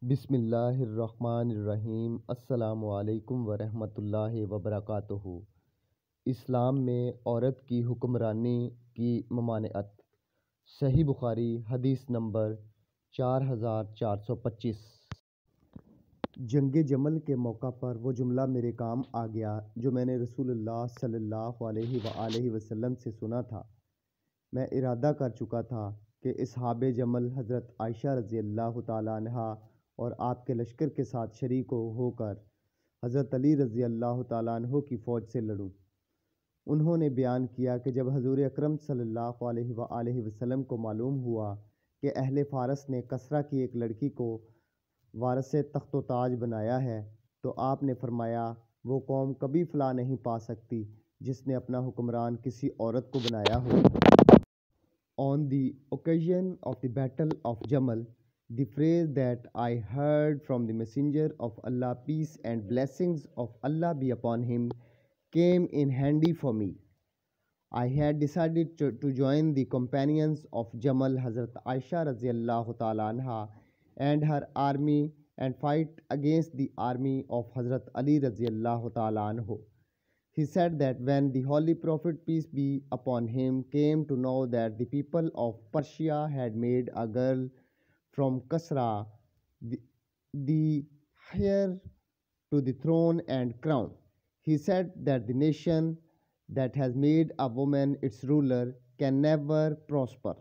بسم اللہ الرحمن الرحیم۔ السلام علیکم ورحمۃ اللہ وبرکاتہ۔ اسلام میں عورت کی حکمرانی کی ممانعت۔ صحیح بخاری حدیث نمبر 4425۔ جنگ جمل کے موقع پر وہ جملہ میرے کام آ گیا جو میں نے رسول اللہ صلی اللہ علیہ وآلہ وسلم سے سنا تھا۔ میں ارادہ کر چکا تھا کہ اصحاب جمل حضرت عائشہ رضی اللہ تعالیٰ عنہا اور آپ کے لشکر کے ساتھ شریک ہو کر حضرت علی رضی اللہ تعالیٰ عنہ کی فوج سے لڑوں۔ انہوں نے بیان کیا کہ جب حضور اکرم صلی اللہ علیہ وآلہ وسلم کو معلوم ہوا کہ اہل فارس نے کسریٰ کی ایک لڑکی کو وارث تخت و تاج بنایا ہے تو آپ نے فرمایا وہ قوم کبھی فلاح نہیں پا سکتی جس نے اپنا حکمران کسی عورت کو بنایا ہو۔ On the occasion of the Battle of Jamal, the phrase that I heard from the Messenger of Allah, peace and blessings of Allah be upon him, came in handy for me. I had decided to join the companions of Jamal, Hazrat Aisha Radhiyallahu Ta'ala Anha, and her army and fight against the army of Hazrat Ali Radhiyallahu Ta'ala Anhu. He said that when the Holy Prophet, peace be upon him, came to know that the people of Persia had made a girl from Kasra the heir to the throne and crown, he said that the nation that has made a woman its ruler can never prosper.